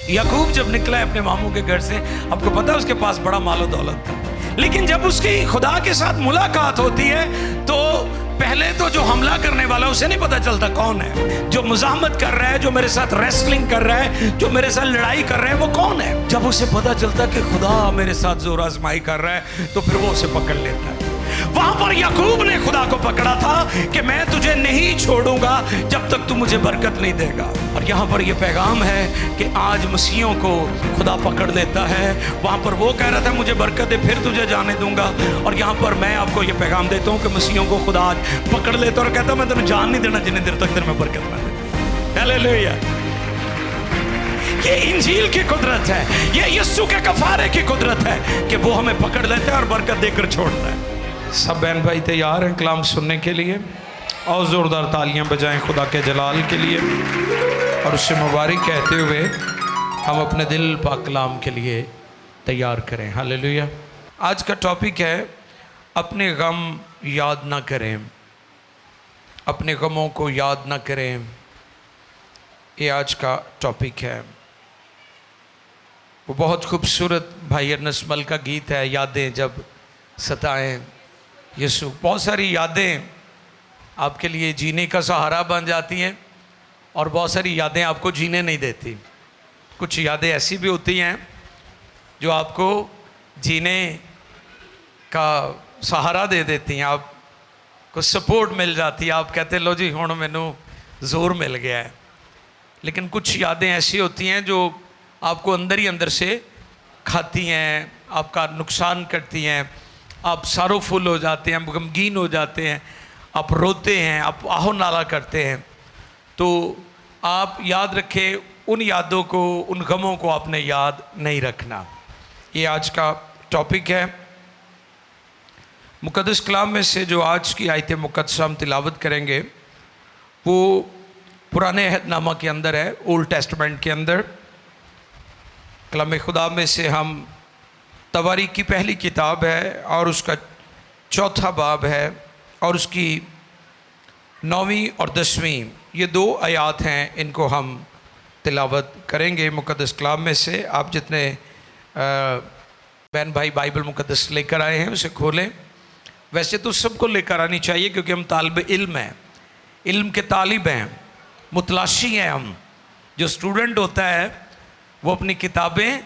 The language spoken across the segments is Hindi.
याकूब जब निकला है अपने मामू के घर से, आपको पता है उसके पास बड़ा मालो दौलत था, लेकिन जब उसकी खुदा के साथ मुलाकात होती है तो पहले तो जो हमला करने वाला उसे नहीं पता चलता कौन है, जो मुजाहमत कर रहा है, जो मेरे साथ रेसलिंग कर रहा है, जो मेरे साथ लड़ाई कर रहा है, वो कौन है। जब उसे पता चलता कि खुदा मेरे साथ जोर आजमाई कर रहा है तो फिर वो उसे पकड़ लेता है। वहां पर याकूब ने खुदा को पकड़ा था कि मैं तुझे नहीं छोड़ूंगा जब तक तू मुझे बरकत नहीं देगा। और यहाँ पर यह पैगाम है कि आज मसीहों को खुदा पकड़ लेता है। वहां पर वो कह रहा था मुझे बरकत दे फिर तुझे जाने दूंगा, और यहाँ पर मैं आपको यह पैगाम देता हूँ कि मसीहों को खुदा आज पकड़ लेता और कहता मैं तेरे जान नहीं देना जितनी देर तक तेरे में बरकत ना दे। हालेलुया। ये इंजील की कुदरत है, ये यीशु के कफारे की कुदरत है कि वो हमें पकड़ लेता है और बरकत देकर छोड़ता है। सब बहन भाई तैयार हैं कलाम सुनने के लिए? और ज़ोरदार तालियां बजाएं खुदा के जलाल के लिए, और उससे मुबारक कहते हुए हम अपने दिल पाक कलाम के लिए तैयार करें। हालेलुया। आज का टॉपिक है अपने गम याद ना करें, अपने गमों को याद ना करें। ये आज का टॉपिक है। वो बहुत खूबसूरत भाई अर्नस्ट मल का गीत है, यादें जब सताएं यीशु। बहुत सारी यादें आपके लिए जीने का सहारा बन जाती हैं और बहुत सारी यादें आपको जीने नहीं देती। कुछ यादें ऐसी भी होती हैं जो आपको जीने का सहारा दे देती हैं, आपको सपोर्ट मिल जाती है, आप कहते लो जी हुण मैनू जोर मिल गया है। लेकिन कुछ यादें ऐसी होती हैं जो आपको अंदर ही अंदर से खाती हैं, आपका नुकसान करती हैं, आप सारोफुल हो जाते हैं, गमगीन हो जाते हैं, आप रोते हैं, आप आहो नाला करते हैं। तो आप याद रखें उन यादों को, उन गमों को आपने याद नहीं रखना। ये आज का टॉपिक है। मुक़द्दस कलाम में से जो आज की आयत मुक़द्दसा हम तिलावत करेंगे वो पुराने अहदनामा के अंदर है, ओल्ड टेस्टमेंट के अंदर। कलाम खुदा में से हम तवारीख की पहली किताब है और उसका चौथा बाब है और उसकी 9वीं और 10वीं ये 2 आयात हैं, इनको हम तिलावत करेंगे मुक़द्दस कलाम में से। आप जितने बहन भाई बाइबल मुक़द्दस लेकर आए हैं उसे खोलें। वैसे तो सबको लेकर आनी चाहिए क्योंकि हम तालिब इल्म हैं, इल्म के तालिब हैं, मुतलाशी हैं हम। जो स्टूडेंट होता है वो अपनी किताबें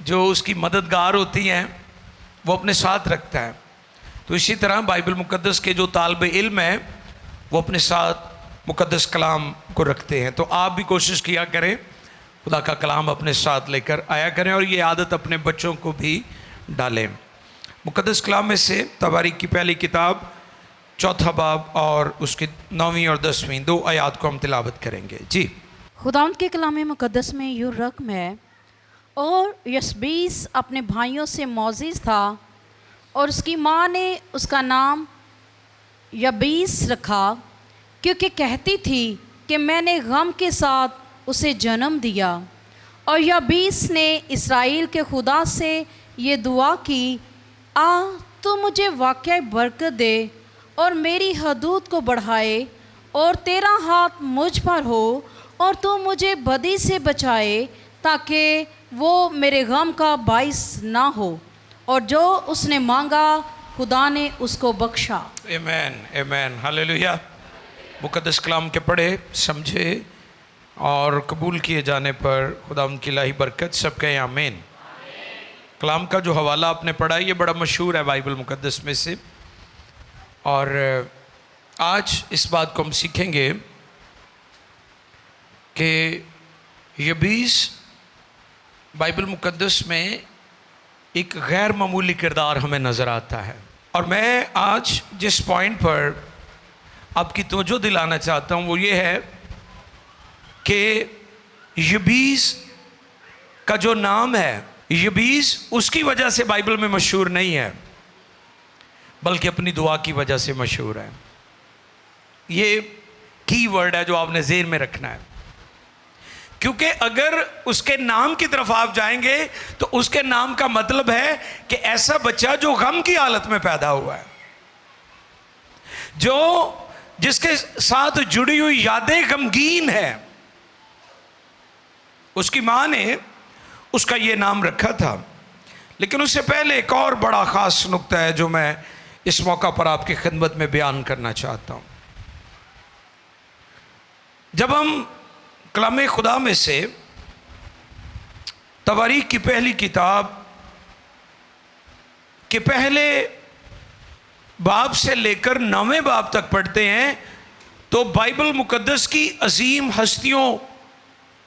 जो उसकी मददगार होती हैं वो अपने साथ रखता है। तो इसी तरह बाइबल मुक़द्दस के जो तालिब इल्म हैं वो अपने साथ मुक़द्दस कलाम को रखते हैं। तो आप भी कोशिश किया करें, खुदा का कलाम अपने साथ लेकर आया करें और ये आदत अपने बच्चों को भी डालें। मुक़द्दस कलाम में से तवारीख की पहली किताब चौथा बाब और उसकी 9वीं और 10वीं 2 आयात को हम तिलावत करेंगे। जी। खुदावंद के कलाम मुक़द्दस में यूँ रकम है, और यशबीस अपने भाइयों से मौजिज़ था और उसकी माँ ने उसका नाम यबीस रखा क्योंकि कहती थी कि मैंने गम के साथ उसे जन्म दिया। और यबीस ने इस्राएल के खुदा से ये दुआ की, तू मुझे वाक़ई बरकत दे और मेरी हदूद को बढ़ाए और तेरा हाथ मुझ पर हो और तू मुझे बदी से बचाए ताकि वो मेरे गम का बाइस ना हो। और जो उसने मांगा खुदा ने उसको बख्शा। आमीन, आमीन, हालेलुया। मुक़द्दस कलाम के पढ़े, समझे और कबूल किए जाने पर खुदा उनकी इलाही बरकत सब कहें आमीन। कलाम का जो हवाला आपने पढ़ा ये बड़ा मशहूर है बाइबल मुक़द्दस में से, और आज इस बात को हम सीखेंगे कि यबीस बाइबल मुक़द्दस में एक गैर मामूली किरदार हमें नज़र आता है। और मैं आज जिस पॉइंट पर आपकी तवज्जो दिलाना चाहता हूँ वो ये है कि यबीस का जो नाम है, यबीस उसकी वजह से बाइबल में मशहूर नहीं है बल्कि अपनी दुआ की वजह से मशहूर है। ये की वर्ड है जो आपने ज़हन में रखना है, क्योंकि अगर उसके नाम की तरफ आप जाएंगे तो उसके नाम का मतलब है कि ऐसा बच्चा जो गम की हालत में पैदा हुआ है, जो जिसके साथ जुड़ी हुई यादें गमगीन है, उसकी माँ ने उसका ये नाम रखा था। लेकिन उससे पहले एक और बड़ा ख़ास नुक्ता है जो मैं इस मौका पर आपकी खिदमत में बयान करना चाहता हूँ। जब हम कलाम खुदा में से तवारीख की पहली किताब के पहले बाब से लेकर 9वें बाब तक पढ़ते हैं तो बाइबल मुकद्दस की अजीम हस्तियों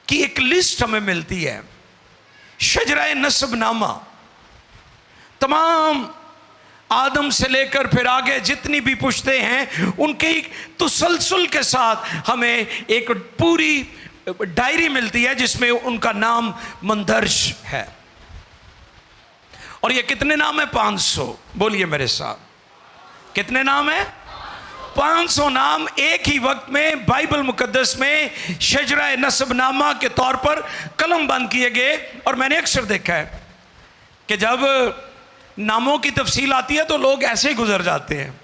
की एक लिस्ट हमें मिलती है। शजरा नसबनामा, तमाम आदम से लेकर फिर आगे जितनी भी पुश्ते हैं उनके तसलसल के साथ हमें एक पूरी डायरी मिलती है जिसमें उनका नाम मंदर्ज है। और ये कितने नाम है? 500। बोलिए मेरे साथ, कितने नाम है? 500 नाम एक ही वक्त में बाइबल मुकद्दस में शजरा नसबनामा के तौर पर कलम बंद किए गए। और मैंने अक्सर देखा है कि जब नामों की तफसील आती है तो लोग ऐसे ही गुजर जाते हैं।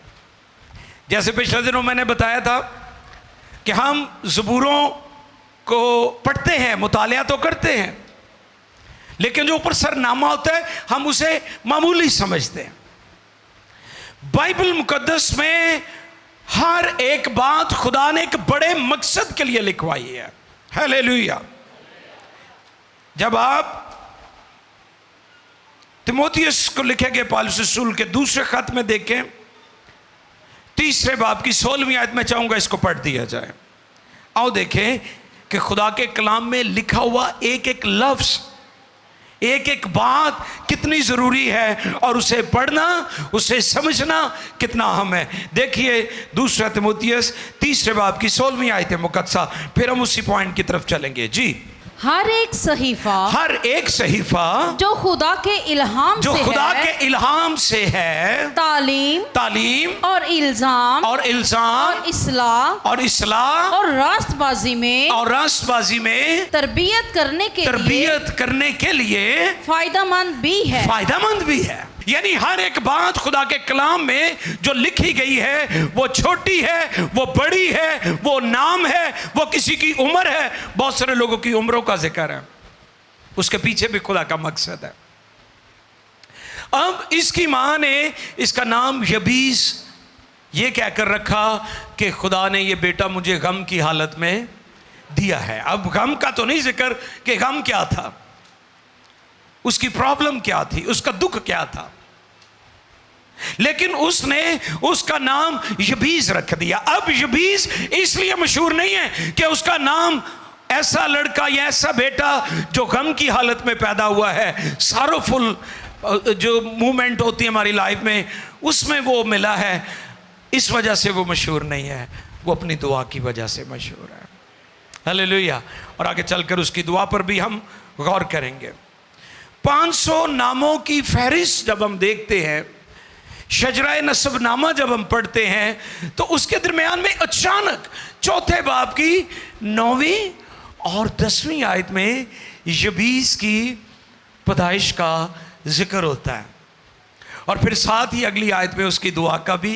जैसे पिछले दिनों मैंने बताया था कि हम ज़बूरों को पढ़ते हैं, मुतालिया तो करते हैं, लेकिन जो ऊपर सरनामा होता है हम उसे मामूली समझते हैं। बाइबल मुकद्दस में हर एक बात खुदा ने एक बड़े मकसद के लिए लिखवाई है। हालेलुया। जब आप तिमोथियस को लिखे गए पौलुस रसूल के दूसरे खत में देखें, 3 बाब की 16वीं आयत में चाहूंगा इसको पढ़ दिया जाए। आओ देखें कि खुदा के कलाम में लिखा हुआ एक एक लफ्ज, एक एक बात कितनी ज़रूरी है और उसे पढ़ना, उसे समझना कितना अहम है। देखिए 2 तिमोथियस 3 बाब की 16वीं आयत मुकद्दसा, फिर हम उसी पॉइंट की तरफ चलेंगे। जी, हर एक सहीफा जो खुदा के इल्हाम से है तालीम और इल्जाम और इस्लाह और रास्तबाजी में तरबियत करने के लिए फायदेमंद भी है। यानी हर एक बात खुदा के कलाम में जो लिखी गई है वो छोटी है, वो बड़ी है, वो नाम है, वो किसी की उम्र है। बहुत सारे लोगों की उम्रों का जिक्र है, उसके पीछे भी खुदा का मकसद है। अब इसकी माँ ने इसका नाम यबीस ये कहकर रखा कि खुदा ने ये बेटा मुझे गम की हालत में दिया है। अब गम का तो नहीं जिक्र कि गम क्या था, उसकी प्रॉब्लम क्या थी, उसका दुख क्या था, लेकिन उसने उसका नाम यबीस रख दिया। अब यबीस इसलिए मशहूर नहीं है कि उसका नाम ऐसा लड़का या ऐसा बेटा जो गम की हालत में पैदा हुआ है, सारोफुल जो मूवमेंट होती है हमारी लाइफ में उसमें वो मिला है, इस वजह से वो मशहूर नहीं है, वो अपनी दुआ की वजह से मशहूर है। हालेलुया। और आगे चलकर उसकी दुआ पर भी हम गौर करेंगे। 500 नामों की फहरिस्त जब हम देखते हैं, शजरा नसबनामा जब हम पढ़ते हैं तो उसके दरमियान में अचानक 4 बाब की 9वीं और 10वीं आयत में यबीस की पैदाइश का जिक्र होता है और फिर साथ ही अगली आयत में उसकी दुआ का भी।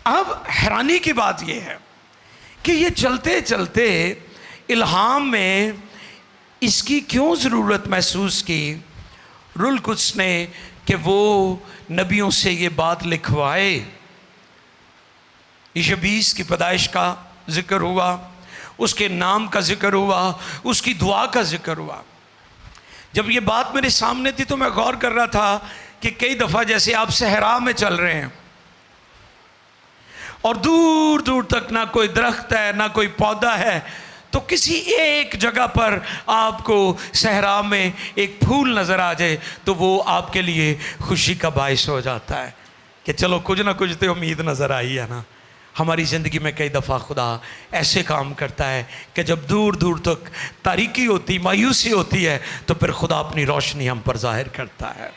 अब हैरानी की बात यह है कि ये चलते चलते इल्हाम में इसकी क्यों ज़रूरत महसूस की रूल कुद्स ने कि वो नबियों से ये बात लिखवाए। यबीस की पैदाइश का जिक्र हुआ, उसके नाम का जिक्र हुआ, उसकी दुआ का जिक्र हुआ। जब ये बात मेरे सामने थी तो मैं गौर कर रहा था कि कई दफ़ा जैसे आप सहरा में चल रहे हैं और दूर दूर तक ना कोई दरख्त है ना कोई पौधा है, तो किसी एक जगह पर आपको सहरा में एक फूल नज़र आ जाए तो वो आपके लिए खुशी का बायस हो जाता है कि चलो कुछ ना कुछ तो उम्मीद नज़र आई है ना। हमारी ज़िंदगी में कई दफ़ा खुदा ऐसे काम करता है कि जब दूर दूर तक तारीकी होती, मायूसी होती है, तो फिर खुदा अपनी रोशनी हम पर जाहिर करता है,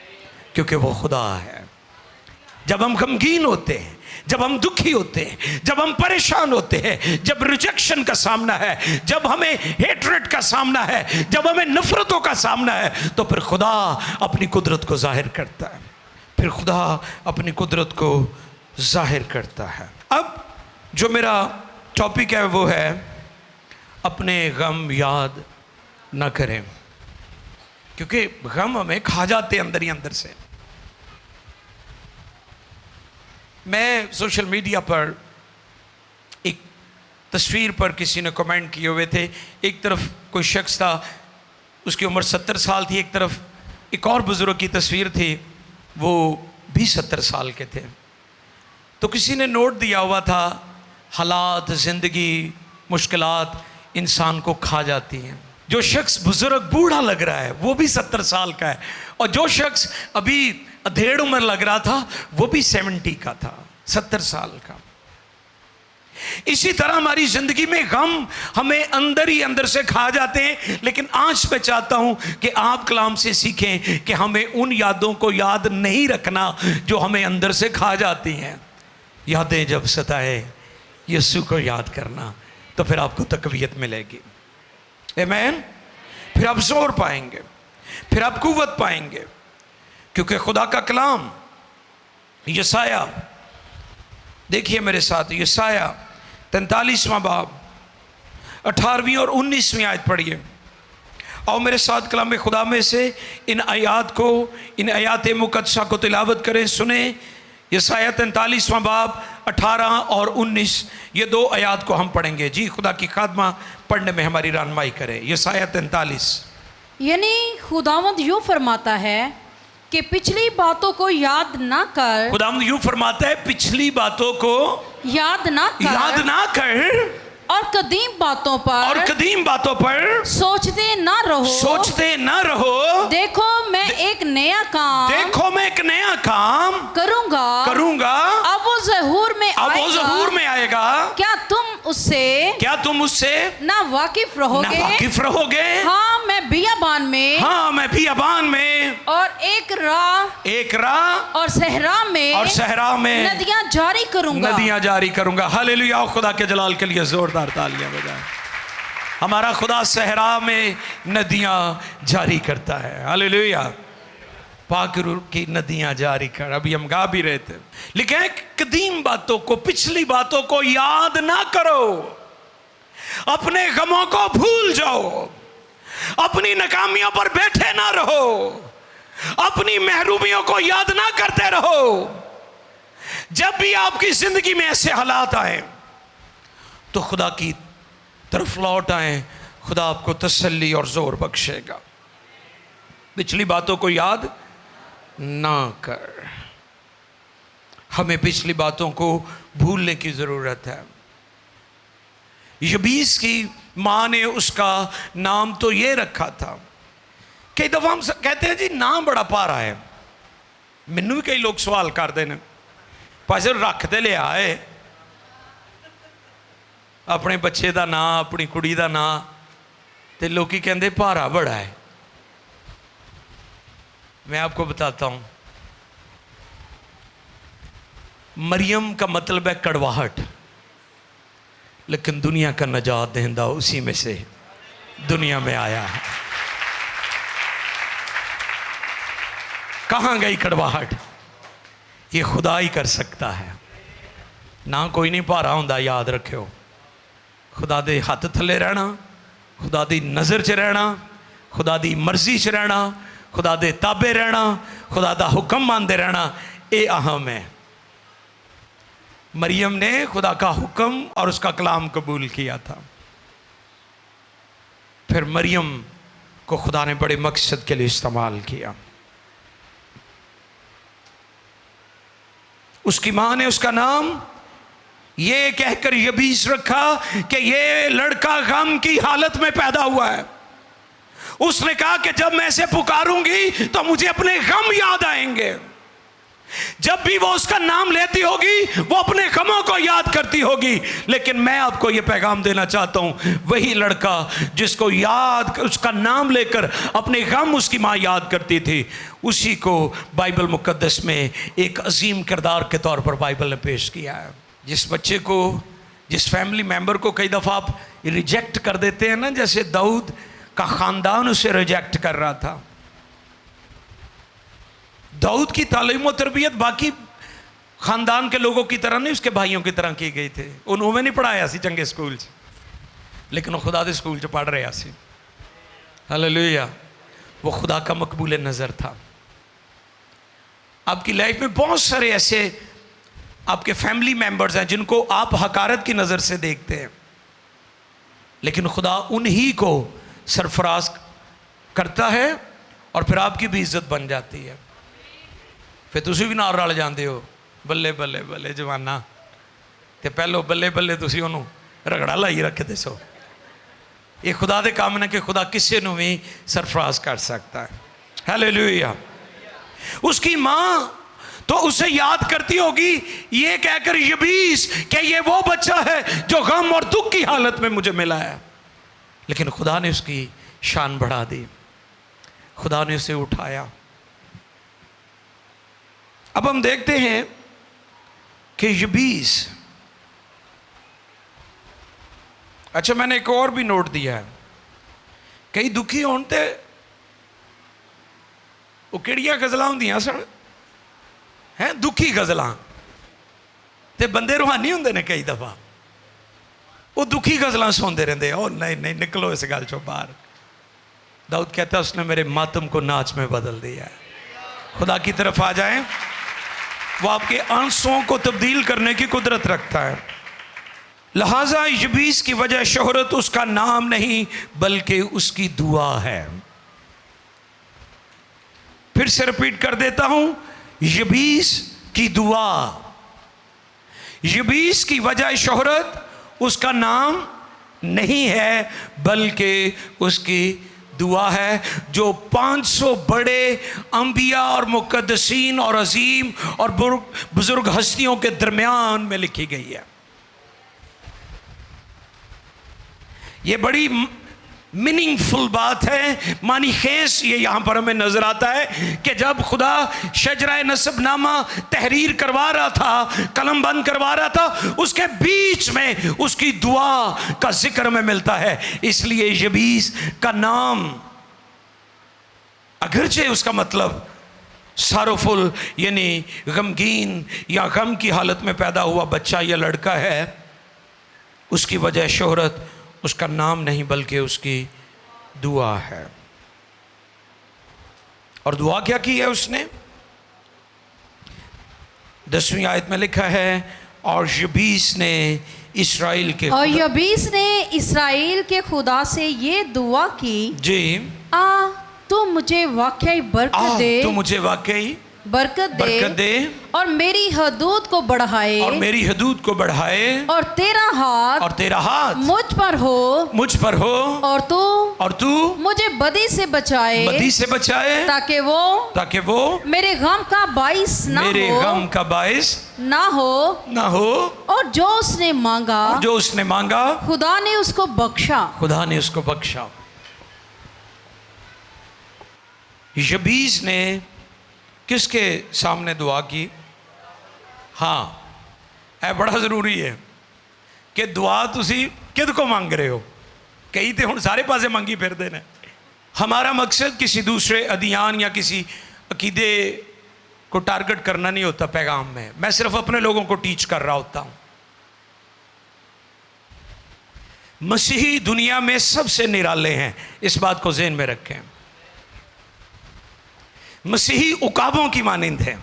क्योंकि वो खुदा है। जब हम गमगीन होते हैं, जब हम दुखी होते हैं, जब हम परेशान होते हैं, जब रिजेक्शन का सामना है, जब हमें हेट्रेड का सामना है, जब हमें नफरतों का सामना है, तो फिर खुदा अपनी कुदरत को जाहिर करता है, फिर खुदा अपनी कुदरत को जाहिर करता है। अब जो मेरा टॉपिक है वो है अपने गम याद ना करें, क्योंकि गम हमें खा जाते हैं अंदर ही अंदर से। मैं सोशल मीडिया पर एक तस्वीर पर किसी ने कमेंट किए हुए थे, एक तरफ कोई शख्स था, उसकी उम्र 70 साल थी, एक तरफ एक और बुज़ुर्ग की तस्वीर थी, वो भी 70 साल के थे। तो किसी ने नोट दिया हुआ था, हालात, ज़िंदगी, मुश्किलात इंसान को खा जाती हैं। जो शख्स बुज़ुर्ग बूढ़ा लग रहा है वो भी 70 साल का है, और जो शख्स अभी अधेड़ उम्र लग रहा था वो भी 70 का था, 70 साल का। इसी तरह हमारी जिंदगी में गम हमें अंदर ही अंदर से खा जाते हैं। लेकिन आज मैं चाहता हूं कि आप कलाम से सीखें कि हमें उन यादों को याद नहीं रखना जो हमें अंदर से खा जाती हैं। यादें जब सताए यीशु को याद करना, तो फिर आपको तकवीयत मिलेगी। आमीन। फिर आप जोर पाएंगे, फिर आप कुव्वत पाएंगे, क्योंकि खुदा का कलाम यशाया, देखिए मेरे साथ, यशाया 43वां बाब 18वीं और 19वीं आयत पढ़िए। आओ मेरे साथ कलाम खुदा में से इन आयात को, इन आयात मुकद्दसा को तिलावत करें, सुने। यशाया 43वां बाब 18 और 19, ये 2 आयात को हम पढ़ेंगे। जी खुदा की खादमा पढ़ने में हमारी रहनुमाई करें। यशाया 43। यानी खुदावंद यूँ फरमाता है कि पिछली बातों को याद ना कर। खुदावंद यूँ फरमाता है, पिछली बातों को याद ना कर और कदीम बातों पर सोचते ना रहो। देखो मैं एक नया काम करूंगा, अब वो ज़हूर में आएगा। क्या तुम उससे ना वाकिफ रहोगे? हाँ मैं बियाबान में और एक राह और सहरा में नदियां जारी करूंगा। हालेलुया। खुदा के जलाल के लिए जोरदार तालियां बजाएं। हमारा खुदा सहरा में नदियां जारी करता है। हालेलुया। पाक रूह की नदियां जारी कर, अभी हम गा भी रहे थे। लेकिन कदीम बातों को, पिछली बातों को याद ना करो, अपने गमों को भूल जाओ, अपनी नाकामियों पर बैठे ना रहो, अपनी महरूमियों को याद ना करते रहो। जब भी आपकी जिंदगी में ऐसे हालात आए तो खुदा की तरफ लौट आए, खुदा आपको तसल्ली और जोर बख्शेगा। पिछली बातों को याद ना कर। हमें पिछली बातों को भूलने की जरूरत है। यबीस की माँ ने उसका नाम तो ये रखा था। कई दफा हम कहते हैं जी नाम बड़ा प्यारा है। मैनू भी कई लोग सवाल करते हैं, पासे रख दे लिया है अपने बच्चे का नाम, अपनी कुड़ी का नाम, तो लोग कहते भारा बड़ा है। मैं आपको बताता हूं, मरियम का मतलब है कड़वाहट, लेकिन दुनिया का नजात देंदा उसी में से दुनिया में आया है। कहां गई कड़वाहट? ये खुदा ही कर सकता है। ना कोई नहीं भारा होंदा, याद रखियो। खुदा दे हथ थले रहना, खुदा दी नज़र च रहना, खुदा दी मर्जी च रहना, खुदा दे ताबे रहना, खुदा दा हुक्म मानते रहना, ये अहम है। मरियम ने खुदा का हुक्म और उसका कलाम कबूल किया था। फिर मरियम को खुदा ने बड़े मकसद के लिए इस्तेमाल किया। उसकी मां ने उसका नाम ये कहकर यबीस रखा कि ये लड़का गम की हालत में पैदा हुआ है। उसने कहा कि जब मैं इसे पुकारूंगी तो मुझे अपने गम याद आएंगे। जब भी वो उसका नाम लेती होगी वो अपने गमों को याद करती होगी। लेकिन मैं आपको ये पैगाम देना चाहता हूं, वही लड़का जिसको याद, उसका नाम लेकर अपने गम उसकी माँ याद करती थी, उसी को बाइबल मुकद्दस में एक अजीम किरदार के तौर पर बाइबल ने पेश किया है। जिस बच्चे को, जिस फैमिली मेंबर को कई दफ़ा आप रिजेक्ट कर देते हैं ना, जैसे दाऊद का ख़ानदान उसे रिजेक्ट कर रहा था। दाऊद की तालीम और तरबियत बाकी ख़ानदान के लोगों की तरह नहीं, उसके भाइयों की तरह की गई थी। उन्होंने नहीं पढ़ाया सी चंगे स्कूल च, लेकिन वो खुदा दे स्कूल च पढ़ रहा सी। हालेलुया। वो खुदा का मकबूल नज़र था। आपकी लाइफ में बहुत सारे ऐसे आपके फैमिली मेंबर्स हैं जिनको आप हकारत की नज़र से देखते हैं, लेकिन खुदा उन्हीं को सरफराज करता है और फिर आपकी भी इज्जत बन जाती है। फिर तुसी भी नाल रल जाते हो, बल्ले बल्ले बल्ले जवाना, तो पहलो बल्ले बल्ले तुसी उन्होंने रगड़ा लाई रखते सो। ये खुदा दे काम ने कि खुदा किसी को भी सरफराज कर सकता है। हालेलुया। उसकी माँ तो उसे याद करती होगी ये कहकर यबीस कि ये वो बच्चा है जो गम और दुख की हालत में मुझे मिला है, लेकिन खुदा ने उसकी शान बढ़ा दी, खुदा ने उसे उठाया। अब हम देखते हैं कि यबीस, अच्छा मैंने एक और भी नोट दिया है, कई दुखी होने ते वो किहड़ियां गज़लां हुंदियां सन हैं, दुखी गज़लां, ते बंदे रूहानी हुंदे ने कई दफ़ा, वो दुखी गज़लां सुनते रहते। ओ नहीं नहीं, निकलो इस गल चो बाहर। दाऊद कहता है उसने मेरे मातम को नाच में बदल दिया है। खुदा की तरफ आ जाएं, वो आपके आंसुओं को तब्दील करने की कुदरत रखता है। लिहाजा यबीस की वजह शोहरत उसका नाम नहीं बल्कि उसकी दुआ है। फिर से रिपीट कर देता हूं, यबीस की दुआ। यबीस की वजह शोहरत उसका नाम नहीं है बल्कि उसकी दुआ है, जो 500 बड़े अंबिया और मुकद्दसीन और अजीम और बुजुर्ग हस्तियों के दरमियान में लिखी गई है। ये बड़ी मीनिंगफुल बात है, मानी खेस ये यहाँ पर हमें नजर आता है कि जब खुदा शजरा नसबनामा तहरीर करवा रहा था, कलम बंद करवा रहा था, उसके बीच में उसकी दुआ का जिक्र में मिलता है। इसलिए यबीस का नाम, अगरचे उसका मतलब सारोफुल यानी गमगीन या गम की हालत में पैदा हुआ बच्चा या लड़का है, उसकी वजह शोहरत उसका नाम नहीं बल्कि उसकी दुआ है। और दुआ क्या की है उसने? 10वीं आयत में लिखा है, और यबीस ने इस्राएल के खुदा से ये दुआ की, जी तू मुझे वाकई बरकत दे, तू मुझे वाकई बरकत दे और मेरी हदूद को बढ़ाए, और मेरी हदूद को बढ़ाए, और तेरा हाथ मुझ पर हो और तू मुझे बदी से बचाए ताकि वो मेरे गम का बाइस ना हो और जो उसने मांगा खुदा ने उसको बख्शा। यबीस ने किसके सामने दुआ की? हाँ, है बड़ा ज़रूरी है कि दुआ तुसी किद को मांग रहे हो। कई तो हुण सारे पासे मंगी फिरदे ने। हमारा मकसद किसी दूसरे अदियान या किसी अकीदे को टारगेट करना नहीं होता पैगाम में। मैं सिर्फ अपने लोगों को टीच कर रहा होता हूँ। मसीही दुनिया में सबसे निराले हैं, इस बात को ज़हन में रखें। मसीही उकाबों की मानिंद है।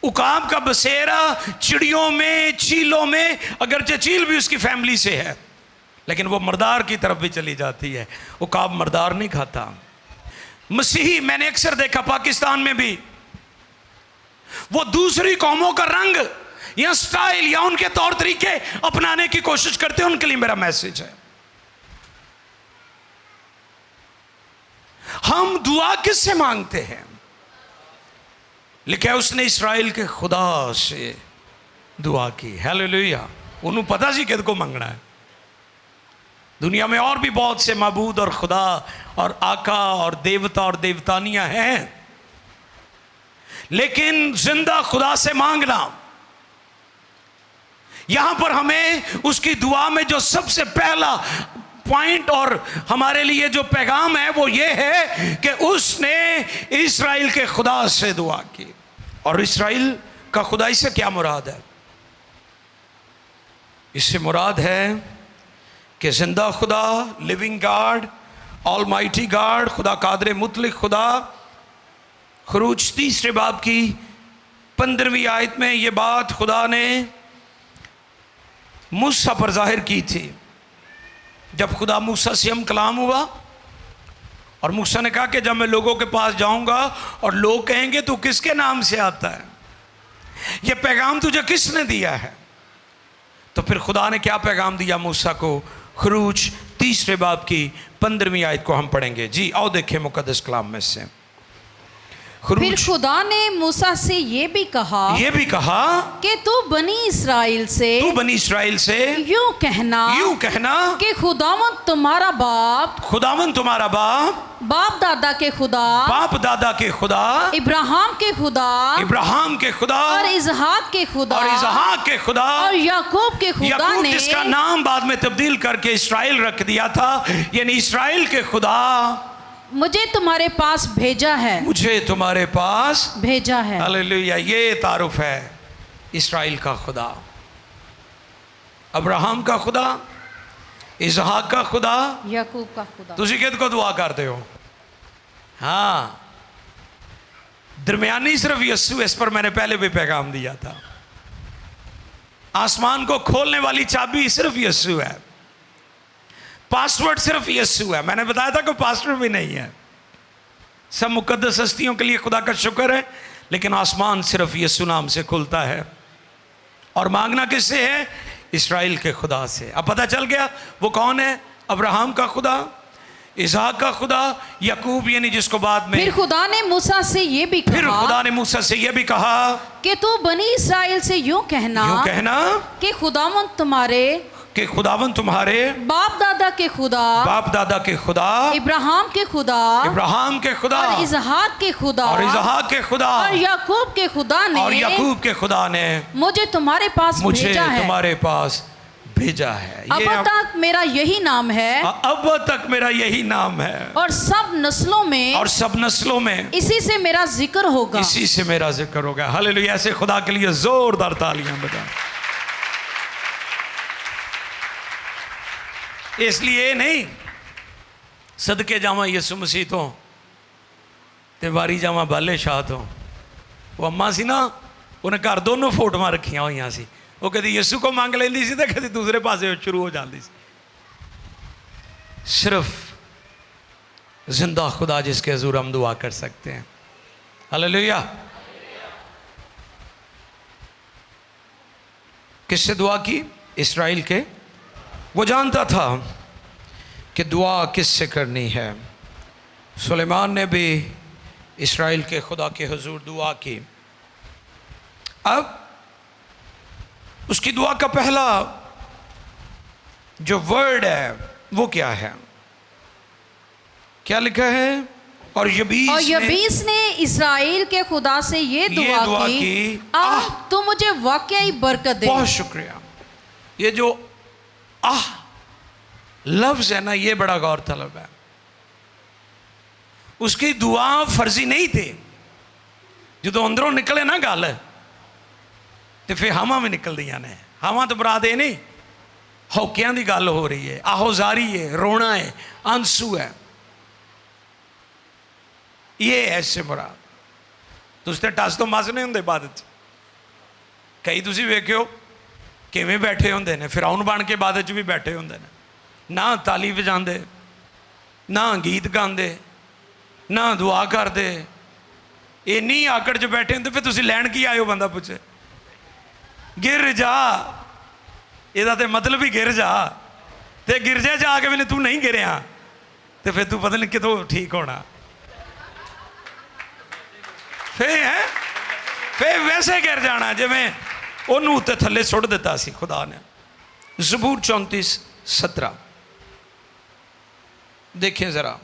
उकाब का बसेरा चिड़ियों में, चीलों में, अगरचे चील भी उसकी फैमिली से है, लेकिन वो मर्दार की तरफ भी चली जाती है। उकाब मर्दार नहीं खाता। मसीही, मैंने अक्सर देखा पाकिस्तान में भी, वो दूसरी कौमों का रंग या स्टाइल या उनके तौर तरीके अपनाने की कोशिश करते हैं। उनके लिए मेरा मैसेज है, हम दुआ किससे मांगते हैं? लिखा है उसने इस्राएल के खुदा से दुआ की। हालेलुया। उन्हें पता सी किद को मांगना है। दुनिया में और भी बहुत से माबूद और खुदा और आका और देवता और देवतानियां हैं, लेकिन जिंदा खुदा से मांगना, यहां पर हमें उसकी दुआ में जो सबसे पहला पॉइंट और हमारे लिए जो पैगाम है वो ये है कि उसने इस्राएल के खुदा से दुआ की। और इस्राएल का खुदा, इससे क्या मुराद है? इससे मुराद है कि जिंदा खुदा, लिविंग गॉड, ऑलमाइटी गॉड, खुदा कादर मुतलक खुदा। खरूज 3 बाब की 15वीं आयत में ये बात खुदा ने मूसा पर जाहिर की थी। जब खुदा मूसा से हम कलाम हुआ और मूसा ने कहा कि जब मैं लोगों के पास जाऊंगा और लोग कहेंगे तू किसके नाम से आता है, ये पैगाम तुझे किसने दिया है, तो फिर खुदा ने क्या पैगाम दिया मूसा को। खरूज 3 बाब की 15वीं आयत को हम पढ़ेंगे। जी आओ देखें मुकद्दस कलाम में से। फिर खुदा ने मूसा से ये भी कहा कि तू बनी इसराइल से यूं कहना कि खुदावंद तुम्हारा बाप बाप दादा के खुदा इब्राहिम के खुदा और इसहाक के खुदा और याकूब के खुदा ने, जिसका नाम बाद में तब्दील करके इसराइल रख दिया था, यानी इसराइल के खुदा मुझे तुम्हारे पास भेजा है। हालेलुया। ये तारुफ है इसराइल का खुदा, अब्राहम का खुदा, इसहाक का खुदा, याकूब का खुदा। तुसी किद को दुआ करते हो? हाँ, दरमियानी सिर्फ यस्सु। इस पर मैंने पहले भी पैगाम दिया था। आसमान को खोलने वाली चाबी सिर्फ यस्सु है, पासवर्ड सिर्फ यस्सु है। मैंने बताया था कि पासवर्ड भी नहीं है। सब मुकद्दस हस्तियों के लिए खुदा का शुक्र है, लेकिन आसमान सिर्फ यस्सु नाम से खुलता है। और मांगना किससे है? इसराइल के खुदा से। अब पता चल गया वो कौन है। अब्राहम का खुदा, इसहाक का खुदा, याकूब, यानी जिसको बाद में फिर खुदा ने मूसा से ये भी कहा कि तू बनी इसराइल से यूं कहना कि खुदावंद तुम्हारे बाप दादा के खुदा इब्राहिम के खुदा और इसहाक के खुदा और याकूब के खुदा ने मुझे तुम्हारे पास भेजा है। अब तक मेरा यही नाम है और सब नस्लों में इसी से मेरा जिक्र होगा। हालेलुया। ऐसे खुदा के लिए जोरदार तालियां बजाएं। इसलिए नहीं सदके जावा यसु मसीह तो ते वारी जावा बाले शाह तो। वो अम्मा सी ना, उन्हें घर दोनों फोटोआं रखिया हुई सी। वो कभी यसु को मंग लेंदी सी तो कभी दूसरे पासे शुरू हो जाती सी। सिर्फ जिंदा खुदा जिसके हजूर हम दुआ कर सकते हैं। हालेलुया। किससे दुआ की? इसराइल के। वो जानता था कि दुआ किससे करनी है। सुलेमान ने भी इसराइल के खुदा के हुजूर दुआ की। अब उसकी दुआ का पहला जो वर्ड है वो क्या है? क्या लिखा है? और यबीस ने इसराइल के खुदा से ये दुआ की तू मुझे वाकई बरकत दे। बहुत शुक्रिया। ये जो लफ्ज है ना, ये बड़ा गौर तलब है। उसकी दुआ फर्जी नहीं थी। जो अंदरों निकले ना गल तो फिर हावां भी निकल दियां ने। हावां तो बरात ये नहीं, हौकियां की गल हो रही है, आहोजारी है, रोना है, आंसू है। ये ऐसे मुराद तुस ते टस तो मस नहीं होंगे। बाद कई तुसी वेख्यो किवें बैठे होंदे ने, फिरौन बन के बाद भी बैठे होंदे ने, ना ताली बजाते, ना गीत गाते, ना दुआ करते, इन्नी आकड़ च बैठे होंदे। फिर तुसी लैन की आए हो? बंदा पूछे गिर जा, ਇਹਦਾ ਤੇ मतलब ही गिर जा। तो गिरजे जा के मैंने तू नहीं गिरिया तो फिर तू पता नहीं कितों ठीक होना। फिर वैसे गिर जाना जिवें ਉਹਨੂੰ ਉੱਤੇ ਥੱਲੇ ਸੁੱਟ ਦਿੱਤਾ ਸੀ खुदा ने। ज़बूर 34:17 देखें ज़रा।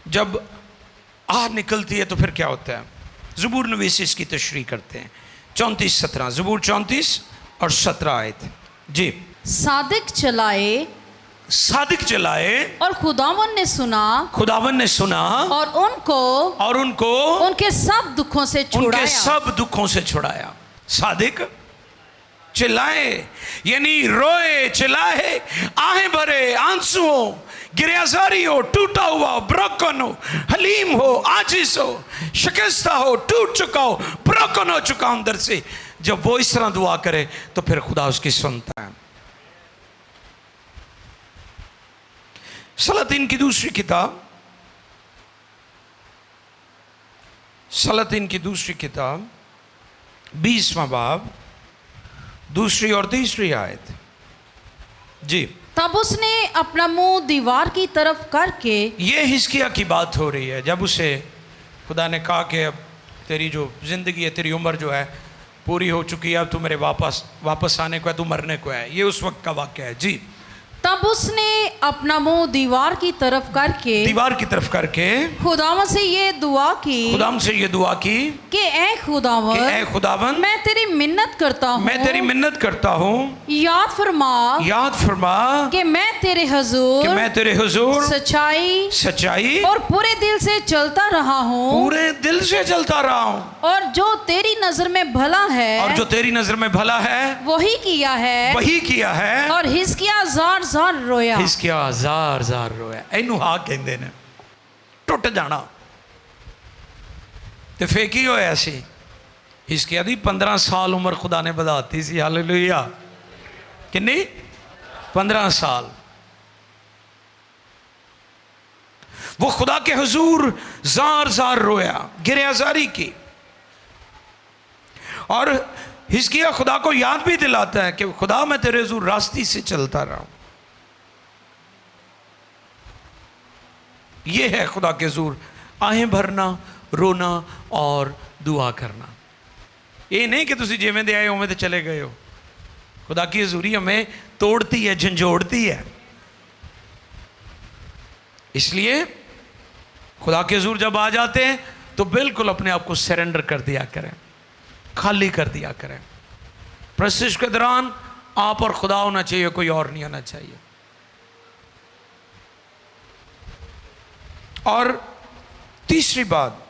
जब आह निकलती है तो फिर क्या होता है? ज़बूर नवीस इसकी तशरीह करते हैं। 34:17 ज़बूर 34 और 17 आयत। जी। सादिक चलाए और खुदावन ने सुना और उनको उनके सब दुखों से छुड़ाया। सादिक चिल्लाए, यानी रोए चिल्लाए, आहें भरे, आंसू हो, गिरयाजारी हो, टूटा हुआ, ब्रोकन हो, हलीम हो, आजिज हो, शिकस्ता हो, टूट चुका हो, ब्रोकन हो चुका अंदर से, जब वो इस तरह दुआ करे तो फिर खुदा उसकी सुनता है। सलातीन की दूसरी किताब, सलातीन की दूसरी किताब 20वां बाब, दूसरी और तीसरी आयत जी। तब उसने अपना मुंह दीवार की तरफ करके, ये हिजकिय्याह की बात हो रही है, जब उसे खुदा ने कहा कि अब तेरी जो ज़िंदगी है, तेरी उम्र जो है पूरी हो चुकी है, अब तू मेरे वापस आने को है, तू मरने को है। ये उस वक्त का वाक्य है जी। तब उसने अपना मुंह दीवार की तरफ करके, दीवार की तरफ करके खुदावन से ये दुआ की, खुदाम से ये दुआ की कि ऐ खुदावन, ए खुदावन, मैं तेरी मिन्नत करता हूँ, मैं तेरी मिन्नत करता हूँ, याद फरमा कि मैं तेरे हुजूर, मैं तेरे हुजूर सच्चाई और पूरे दिल से चलता रहा हूँ, पूरे दिल से चलता रहा हूँ, और जो तेरी नजर में भला है, और जो तेरी नजर में भला है वही किया है। और हिजकिय्याह जार जार रोया। हिजकिय्याह जार जार रोया। इनू हा कहंदे ने टुट जाना। ते फिर की होया सी? हिजकिय्याह दी 15 साल उम्र खुदा ने बढ़ाती सी। हालेलुया। कितनी? 15 साल। वो खुदा के हुजूर जार जार रोया, गिरयाजारी की, और हिजकिय्याह खुदा को याद भी दिलाता है कि खुदा मैं तेरे हुजूर रास्ते से चलता रहा हूं। ये है खुदा के हुजूर आहें भरना, रोना और दुआ करना। ये नहीं कि तुसी जिवें दे आए उवें ते चले गए हो। खुदा की हजूरी हमें तोड़ती है, झंझोड़ती है। इसलिए खुदा के हुजूर जब आ जाते हैं तो बिल्कुल अपने आप को सरेंडर कर दिया करें, खाली कर दिया करें। प्रशिश के दौरान आप और खुदा होना चाहिए, कोई और नहीं आना चाहिए। और तीसरी बात,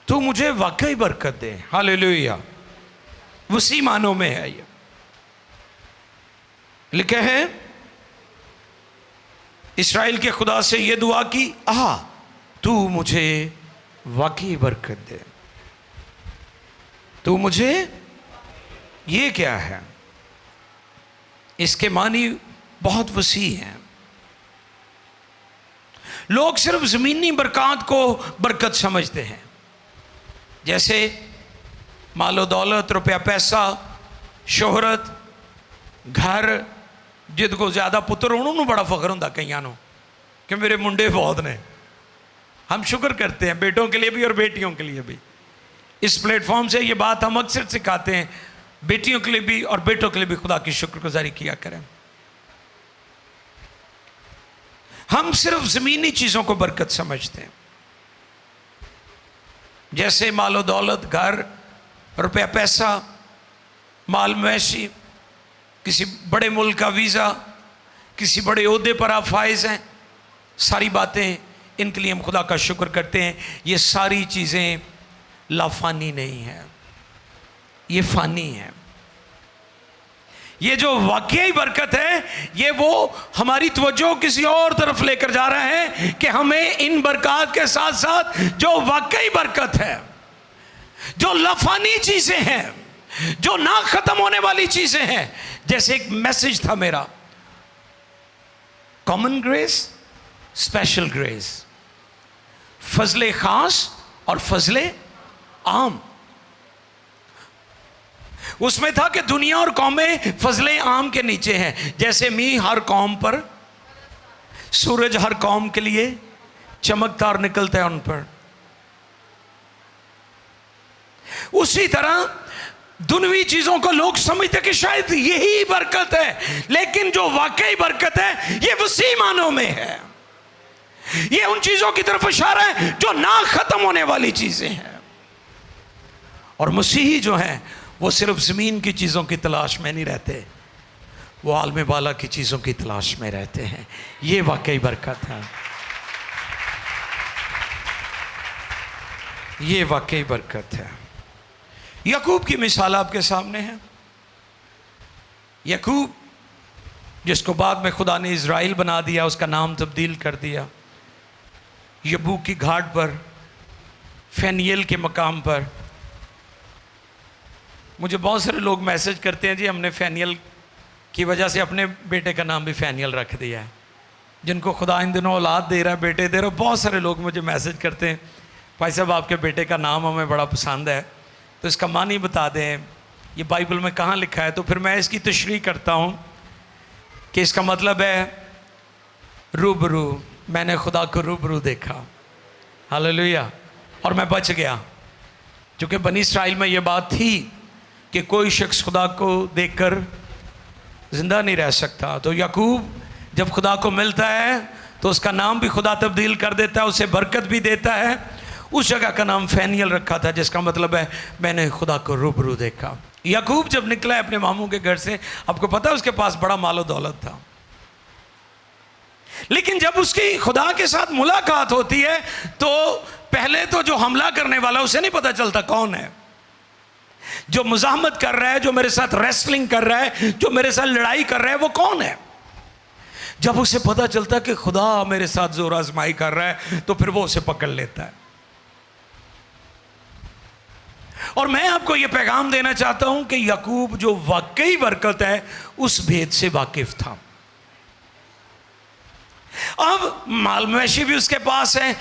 तू मुझे वाकई बरकत दे। हालेलुया। उसी मानों में है। ये लिखे हैं इस्राएल के खुदा से ये दुआ की, तू मुझे वाकई बरकत दे। तू मुझे, ये क्या है? इसके मानी बहुत वसी हैं। लोग सिर्फ ज़मीनी बरकत को बरकत समझते हैं, जैसे मालो दौलत, रुपया पैसा, शोहरत, घर। जिद को ज़्यादा पुत्र उन्होंने बड़ा फख्र होंदा कईयां नूं कि मेरे मुंडे बहुत ने। हम शुक्र करते हैं बेटों के लिए भी और बेटियों के लिए भी। इस प्लेटफॉर्म से ये बात हम अक्सर सिखाते हैं, बेटियों के लिए भी और बेटों के लिए भी खुदा की शुक्रगुजारी किया करें। हम सिर्फ ज़मीनी चीज़ों को बरकत समझते हैं, जैसे मालो दौलत, घर, रुपया पैसा, माल मवेशी, किसी बड़े मुल्क का वीज़ा, किसी बड़े ओहदे पर आप फाइज हैं। सारी बातें, इनके लिए हम खुदा का शुक्र करते हैं। ये सारी चीज़ें लाफानी नहीं है, ये फ़ानी है। ये जो वाकई बरकत है, ये वो हमारी तवज्जो किसी और तरफ लेकर जा रहा है कि हमें इन बरकत के साथ साथ जो वाकई बरकत है, जो लाफानी चीज़ें हैं, जो ना ख़त्म होने वाली चीज़ें हैं। जैसे एक मैसेज था मेरा, कॉमन ग्रेस, स्पेशल ग्रेस, फजले ख़ास और फजले आम। उसमें था कि दुनिया और कौमें फजले आम के नीचे हैं। जैसे मींह हर कौम पर, सूरज हर कौम के लिए चमकता और निकलता है उन पर, उसी तरह दुनियावी चीजों को लोग समझते कि शायद यही बरकत है, लेकिन जो वाकई बरकत है ये वसी मानों में है। ये उन चीजों की तरफ इशारा है जो ना खत्म होने वाली चीजें हैं। और मसीही जो हैं वो सिर्फ ज़मीन की चीज़ों की तलाश में नहीं रहते, वो आलम बाला की चीज़ों की तलाश में रहते हैं। ये वाकई बरकत है, ये वाकई बरकत है। याकूब की मिसाल आपके सामने है। याकूब जिसको बाद में खुदा ने इज़राइल बना दिया, उसका नाम तब्दील कर दिया। यब्बूक की घाट पर, फेनियल के मकाम पर। मुझे बहुत सारे लोग मैसेज करते हैं, जी हमने फेनियल की वजह से अपने बेटे का नाम भी फेनियल रख दिया है। जिनको खुदा इन दिनों औलाद दे रहा है, बेटे दे रहा है, बहुत सारे लोग मुझे मैसेज करते हैं, भाई साहब आपके बेटे का नाम हमें बड़ा पसंद है, तो इसका मानी बता दें, ये बाइबल में कहाँ लिखा है। तो फिर मैं इसकी तशरीह करता हूँ कि इसका मतलब है रूबरू, मैंने खुदा को रूबरू देखा, हालेलुया, और मैं बच गया। क्योंकि बनी इस्राइल में ये बात थी कि कोई शख्स खुदा को देखकर ज़िंदा नहीं रह सकता। तो याकूब जब खुदा को मिलता है तो उसका नाम भी खुदा तब्दील कर देता है, उसे बरकत भी देता है। उस जगह का नाम फेनियल रखा था, जिसका मतलब है मैंने खुदा को रूबरू देखा। याकूब जब निकला है अपने मामू के घर से, आपको पता है उसके पास बड़ा मालो दौलत था, लेकिन जब उसकी खुदा के साथ मुलाकात होती है तो पहले तो जो हमला करने वाला उसे नहीं पता चलता कौन है, जो मुजाहमत कर रहा है, जो मेरे साथ रेसलिंग कर रहा है, जो मेरे साथ लड़ाई कर रहा है, वो कौन है। जब उसे पता चलता कि खुदा मेरे साथ जोर आजमाई कर रहा है तो फिर वो उसे पकड़ लेता है। और मैं आपको यह पैगाम देना चाहता हूं कि याकूब जो वाकई बरकत है उस भेद से वाकिफ था। अब माल मवेशी भी उसके पास है,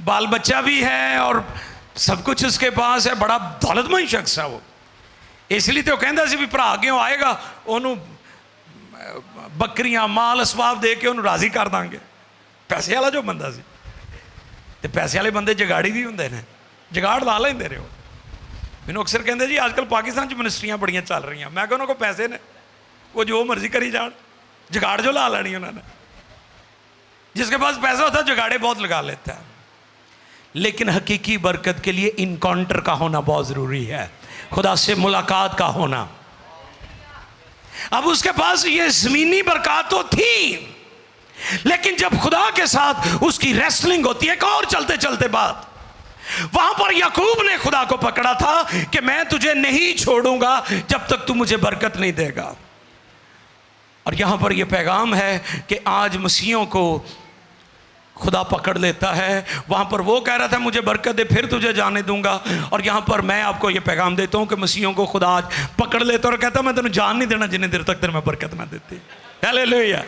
बाल बच्चा भी है और सब कुछ उसके पास है, बड़ा दौलतमंद शख्स है वो। इसलिए तो कहता सी भी भरा क्यों आएगा, ओनू बकरियां माल असबाब दे के उन्हें राजी कर देंगे। पैसे वाला जो बंदा सी, ते पैसे वाले बंदे जगाड़ी भी होंगे ने, जगाड़ ला लेंदे रहे हो। मैनू अक्सर कहते जी आजकल पाकिस्तान च मिनिस्ट्रियां बड़ियां चल रही हैं, मैं कहना को पैसे ने, वो जो मर्जी करी जान, जगाड़ जो ला लेनी उन्होंने। जिसके पास पैसा होता है जुगाड़े बहुत लगा लेता है। लेकिन हकीकी बरकत के लिए इनकाउंटर का होना बहुत ज़रूरी है, खुदा से मुलाकात का होना। अब उसके पास ये ज़मीनी बरकत तो थी, लेकिन जब खुदा के साथ उसकी रेसलिंग होती है, एक और चलते चलते बात, वहां पर याकूब ने खुदा को पकड़ा था कि मैं तुझे नहीं छोड़ूंगा जब तक तू मुझे बरकत नहीं देगा। और यहां पर यह पैगाम है कि आज मसीहों को खुदा पकड़ लेता है। वहाँ पर वो कह रहा था मुझे बरकत दे फिर तुझे जाने दूंगा, और यहाँ पर मैं आपको ये पैगाम देता हूँ कि मसीहों को खुदा आज पकड़ लेता और कहता मैं तेन जान नहीं देना जिन्हें देर तक तेरे में बरकत ना देती। हालेलुया।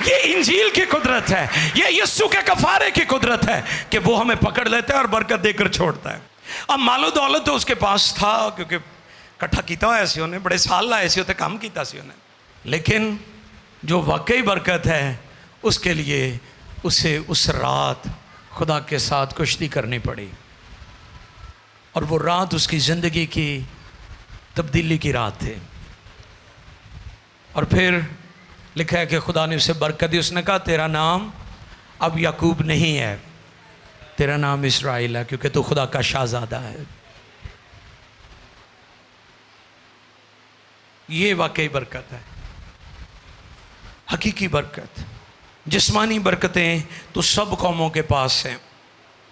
ये इंजील की कुदरत है, ये यीशु के कफारे की कुदरत है कि वो हमें पकड़ लेता है और बरकत देकर छोड़ता है। अब मालो दौलत तो उसके पास था, क्योंकि इकट्ठा किया हुआ ऐसे उन्हें, बड़े साल लाए ऐसे होते, काम किया सी उन्हें। लेकिन जो वाकई बरकत है उसके लिए उसे उस रात खुदा के साथ कुश्ती करनी पड़ी, और वो रात उसकी ज़िंदगी की तब्दीली की रात थी। और फिर लिखा है कि खुदा ने उसे बरकत दी। उसने कहा तेरा नाम अब याकूब नहीं है, तेरा नाम इस्राइल है, क्योंकि तू खुदा का शाहज़ादा है। ये वाकई बरकत है, हकीकी बरकत। जिस्मानी बरकतें तो सब कौमों के पास हैं,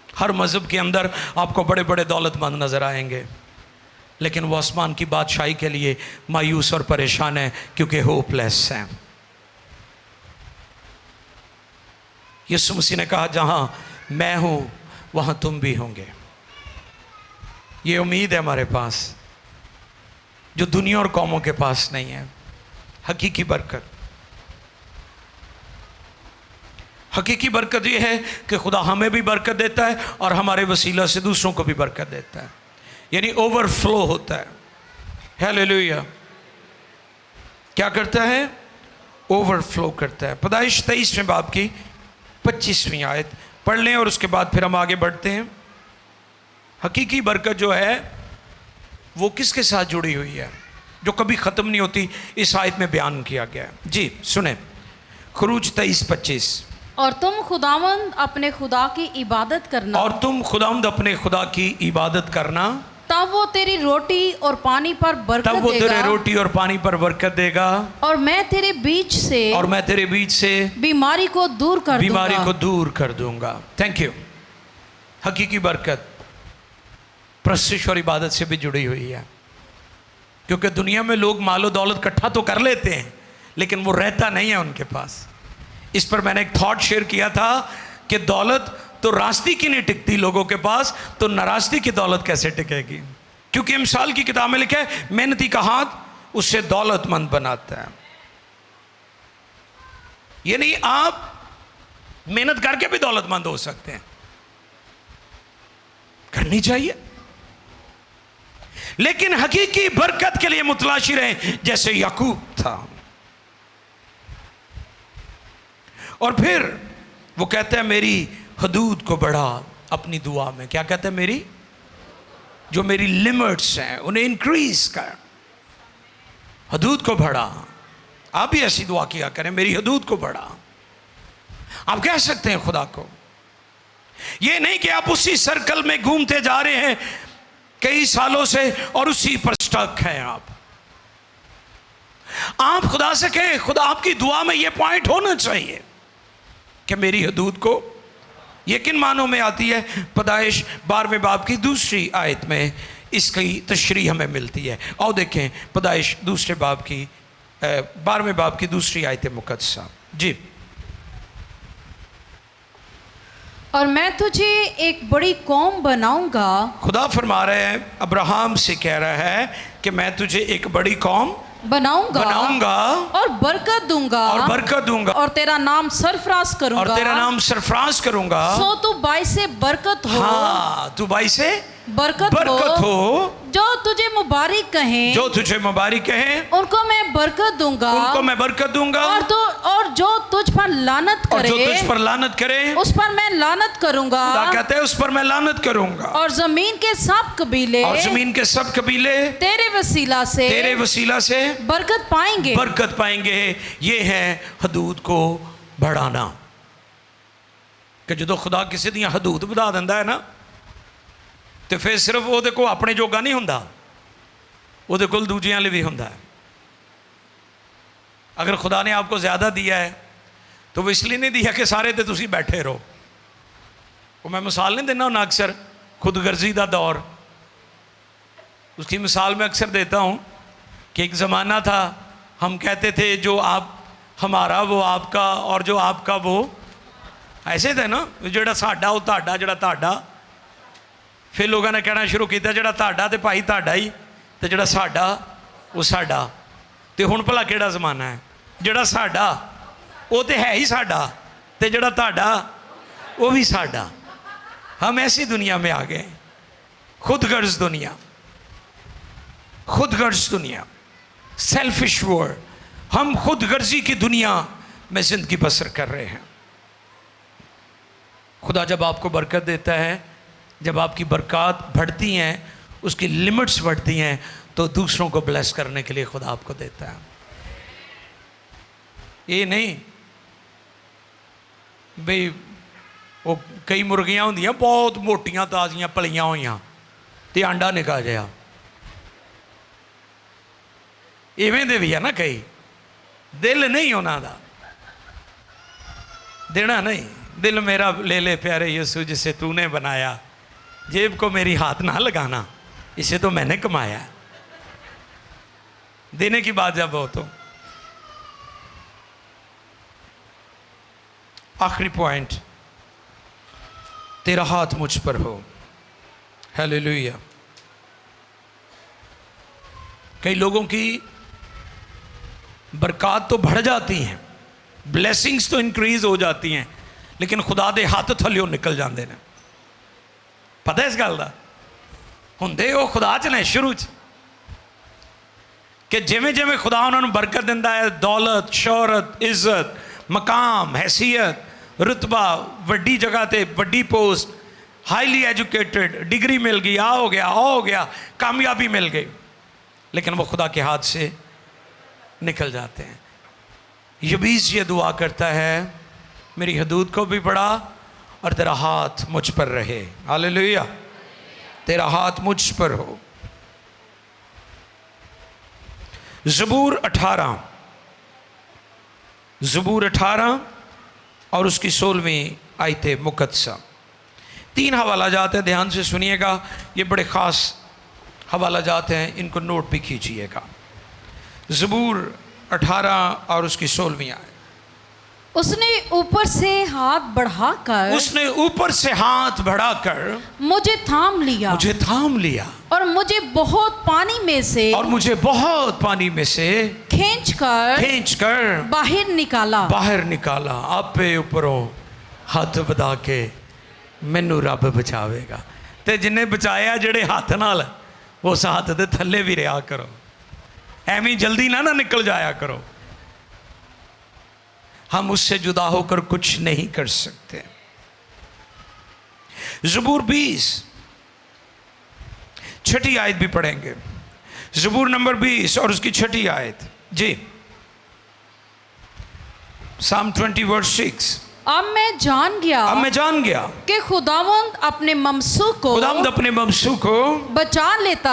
हर मज़हब के अंदर आपको बड़े बड़े दौलतमंद नज़र आएंगे, लेकिन वो आसमान की बादशाही के लिए मायूस और परेशान है, क्योंकि होपलेस हैं। यीशु मसीह ने कहा जहाँ मैं हूँ वहाँ तुम भी होंगे। ये उम्मीद है हमारे पास जो दुनिया और कौमों के पास नहीं है। हकीकी बरकत, हकीकी बरकत ये है कि खुदा हमें भी बरकत देता है और हमारे वसीला से दूसरों को भी बरकत देता है, यानी ओवरफ्लो होता है। हालेलुया। क्या करता है? ओवरफ्लो करता है। पैदाइश 23वें बाब की 25वीं आयत पढ़ लें और उसके बाद फिर हम आगे बढ़ते हैं। हकीकी बरकत जो है वो किसके साथ जुड़ी हुई है, जो कभी ख़त्म नहीं होती, इस आयत में बयान किया गया है। जी सुने, खुरूज 23:25। और तुम खुदावंद अपने खुदा की इबादत करना, और तुम खुदावंद अपने खुदा की इबादत करना, तब वो तेरी रोटी और पानी पर बरकत तब वो देगा, तेरे रोटी और पानी पर बरकत देगा, और मैं तेरे बीच से, और मैं तेरे बीच से बीमारी को दूर कर बीमारी दूंगा। को दूर कर दूंगा। Thank you. हकीकी बरकत परस्तिश और इबादत से भी जुड़ी हुई है। क्योंकि दुनिया में लोग मालो दौलत इकट्ठा तो कर लेते हैं, लेकिन वो रहता नहीं है उनके पास। इस पर मैंने एक थॉट शेयर किया था कि दौलत तो रास्ते की नहीं टिकती लोगों के पास, तो नारास्ती की दौलत कैसे टिकेगी? क्योंकि मिसाल की किताब में लिखा है, मेहनती का हाथ उससे दौलतमंद बनाता है। ये नहीं, आप मेहनत करके भी दौलतमंद हो सकते हैं, करनी चाहिए, लेकिन हकीकी बरकत के लिए मुतलाशी रहे, जैसे याकूब था। और फिर वो कहता है मेरी हदूद को बढ़ा अपनी दुआ में। क्या कहता है? मेरी जो मेरी लिमिट्स हैं उन्हें इंक्रीज कर, हदूद को बढ़ा। आप भी ऐसी दुआ किया करें, मेरी हदूद को बढ़ा। आप कह सकते हैं खुदा को, ये नहीं कि आप उसी सर्कल में घूमते जा रहे हैं कई सालों से और उसी पर स्टक हैं। आप खुदा से कहें, खुदा आपकी दुआ में यह पॉइंट होना चाहिए कि मेरी हदूद को। ये किन मानों में आती है? पैदाइश 12वें बाब की दूसरी आयत में इसकी तशरीह हमें मिलती है। आओ देखें पैदाइश 2 बाब की 12वें बाब की दूसरी आयत मुकद्दसा। जी। और मैं तुझे एक बड़ी कौम बनाऊंगा। खुदा फरमा रहे हैं, अब्राहम से कह रहा है कि मैं तुझे एक बड़ी कौम बनाऊंगा और बरकत दूंगा और तेरा नाम सरफराज करूंगा सो तू बाई से बरकत हो। हाँ, तू बाई से बरकत हो। जो तुझे मुबारक कहें उनको मैं बरकत दूंगा और जो तुझ पर लानत करे उस पर मैं लानत करूंगा। कहते हैं उस पर मैं लानत करूंगा। और जमीन के सब कबीले तेरे वसीला से बरकत पाएंगे। ये है हदूद को बढ़ाना। कि जो खुदा किसी दी हदूद बढ़ा दिंदा है ना, तो फिर सिर्फ वो को अपने जोगा नहीं हुंदा, वो कोल दूजियां लिए भी हुंदा है। अगर खुदा ने आपको ज़्यादा दिया है तो वो इसलिए नहीं दिया कि सारे तो तुसी बैठे रहो। वो मैं मिसाल नहीं देना ना, अक्सर खुदगर्जी का दौर, उसकी मिसाल मैं अक्सर देता हूँ कि एक ज़माना था, हम कहते थे जो आप हमारा वो आपका और जो आपका वो, ऐसे थे ना, जोड़ा साडा वो ताडा, जोड़ा ताडा। फिर लोगों ने कहना शुरू किया जोड़ा ताडा तो भाई ताडा ही, तो जोड़ा साडा वो साडा। तो हुण भला केड़ा ज़माना है? जोड़ा साडा वो तो है ही साडा, तो जोड़ा ताडा वो भी साडा। हम ऐसी दुनिया में आ गए, खुदगर्ज दुनिया, सेल्फिश वर्ल्ड। हम खुदगर्जी की दुनिया में ज़िंदगी बसर कर रहे हैं। खुदा जब आपको बरकत देता है, जब आपकी बरकत बढ़ती हैं, उसकी लिमिट्स बढ़ती हैं, तो दूसरों को ब्लेस करने के लिए खुदा आपको देता है। ये नहीं भाई वो कई मुर्गियां होंदियां बहुत मोटियां ताज़ियां पलियां हुई तो आंडा निका जहा, इवें दे भी है ना कई, दिल नहीं उन्हां दा, देना नहीं। दिल मेरा ले ले प्यारे यीशु जिसे तूने बनाया, जेब को मेरी हाथ ना लगाना, इसे तो मैंने कमाया। देने की बात जब हो तो आखिरी पॉइंट, तेरा हाथ मुझ पर हो। हालेलुया। कई लोगों की बरकत तो बढ़ जाती हैं, ब्लेसिंग्स तो इंक्रीज हो जाती हैं, लेकिन खुदा दे हाथ थल्लियों निकल जाते हैं। पता है इस गल का? हुंदे वो खुदा च ने शुरू च कि जिमें जिमें खुदा उन्होंने बरकत दिंदा है, दौलत, शोहरत, इज्जत, मकाम, हैसियत, रुतबा, वड्डी जगह ते वड्डी पोस्ट, हाईली एजुकेटेड, डिग्री मिल गई, आ हो गया, कामयाबी मिल गई, लेकिन वो खुदा के हाथ से निकल जाते हैं। यबीस ये दुआ करता है, मेरी हदूद को भी बढ़ा और तेरा हाथ मुझ पर रहे। हालेलुया। तेरा हाथ मुझ पर हो। ज़बूर 18 और उसकी 16वीं आयत मुकद्दसा। 3 हवाला जाते हैं, ध्यान से सुनिएगा, ये बड़े ख़ास हवाला जाते हैं, इनको नोट भी कीजिएगा। ज़बूर 18 और उसकी 16वीं आयत। उसने ऊपर से हाथ बढ़ाकर उसने ऊपर से हाथ बढ़ाकर मुझे थाम लिया, मुझे थाम लिया और मुझे बहुत पानी में से और मुझे बहुत पानी में से खींचकर बाहर निकाला। आपे ऊपरों हथ वधा के मैनू रब बचावेगा। ते जिन्हें बचाया जेड़े हाथ नाल, उस हाथ दे थल्ले भी रहा करो, एवं जल्दी ना निकल जाया करो। हम उससे जुदा होकर कुछ नहीं कर सकते। ज़बूर 20 छठी आयत भी पढ़ेंगे। ज़बूर नंबर 20 और उसकी छठी आयत जी। Psalm 20 verse 6। अब मैं जान गया कि खुदावंद अपने ममसू को बचा लेता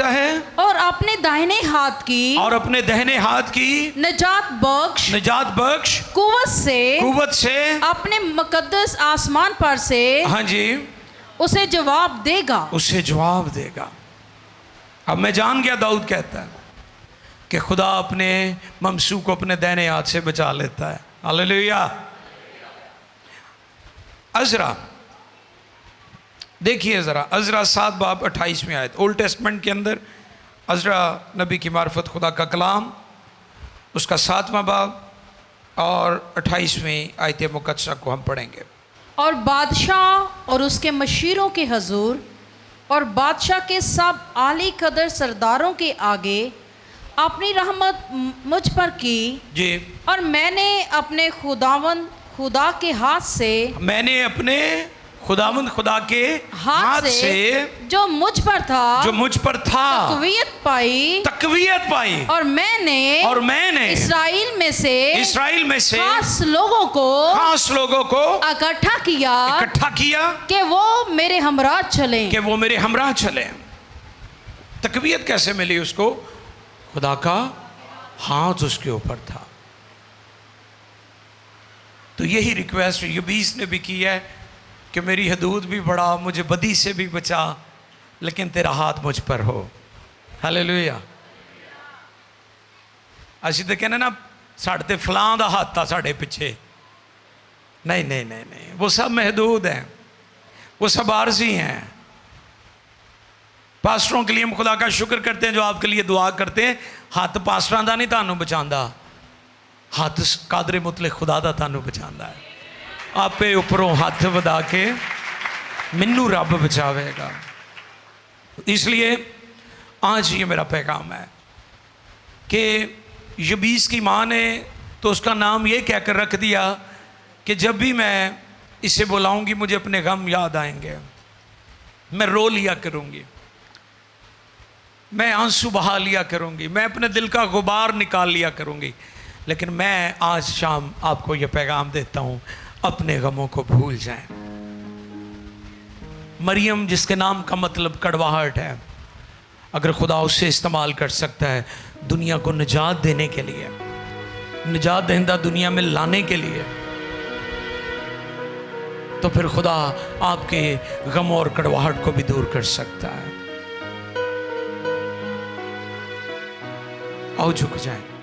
है और अपने दाहिने हाथ की निजात बख्श कुव्वत से अपने मुकद्दस आसमान पर से, हाँ जी, उसे जवाब देगा। अब मैं जान गया, दाऊद कहता है कि खुदा अपने ममसू को अपने दाहिने हाथ से बचा लेता है। हालेलुया। अज़रा देखिए ज़रा, अज़रा 7 बाब 28 में आयत। ओल्ड टेस्टमेंट के अंदर अज़रा नबी की मार्फत खुदा का कलाम, उसका 7वां बाब और 28वीं आयत मुकद्दसा को हम पढ़ेंगे। और बादशाह और उसके मशीरों के हजूर और बादशाह के सब आली कदर सरदारों के आगे अपनी रहमत मुझ पर की जी। और मैंने अपने खुदा के हाथ से, खुदा के हाथ से जो मुझ पर था तकवीयत पाई और मैंने इस्राएल में से खास लोगों को इकट्ठा किया कि वो मेरे हमराह चले। तकवीयत कैसे मिली उसको? खुदा का हाथ उसके ऊपर था। तो यही रिक्वेस्ट यबीस ने भी की है कि मेरी हदूद भी बढ़ा, मुझे बदी से भी बचा, लेकिन तेरा हाथ मुझ पर हो। हालेलुया। असी तो कहने ना साढ़े ते फलां दा हाथ था साढ़े पिछे। नहीं, वो सब महदूद हैं, वो सब आरजी हैं। पास्टरों के लिए हम खुदा का शुक्र करते हैं जो आपके लिए दुआ करते हैं। हाथ पास्टरां दा नहीं तानू बचांदा, हाथ कादरे मुतले खुदा दा तानू बचांदा है। आपे ऊपरों हाथ वधा के मैनू रब बचावेगा। इसलिए आज ये मेरा पैगाम है कि यबीस की माँ ने तो उसका नाम ये कहकर रख दिया कि जब भी मैं इसे बुलाऊंगी मुझे अपने गम याद आएंगे, मैं रो लिया करूंगी, मैं आंसू बहा लिया करूंगी, मैं अपने दिल का गुबार निकाल लिया करूंगी। लेकिन मैं आज शाम आपको यह पैगाम देता हूं, अपने गमों को भूल जाएं। मरियम जिसके नाम का मतलब कड़वाहट है, अगर खुदा उससे इस्तेमाल कर सकता है दुनिया को निजात देने के लिए, निजात दहिंदा दुनिया में लाने के लिए, तो फिर खुदा आपके गम और कड़वाहट को भी दूर कर सकता है। आओ झुक जाएं।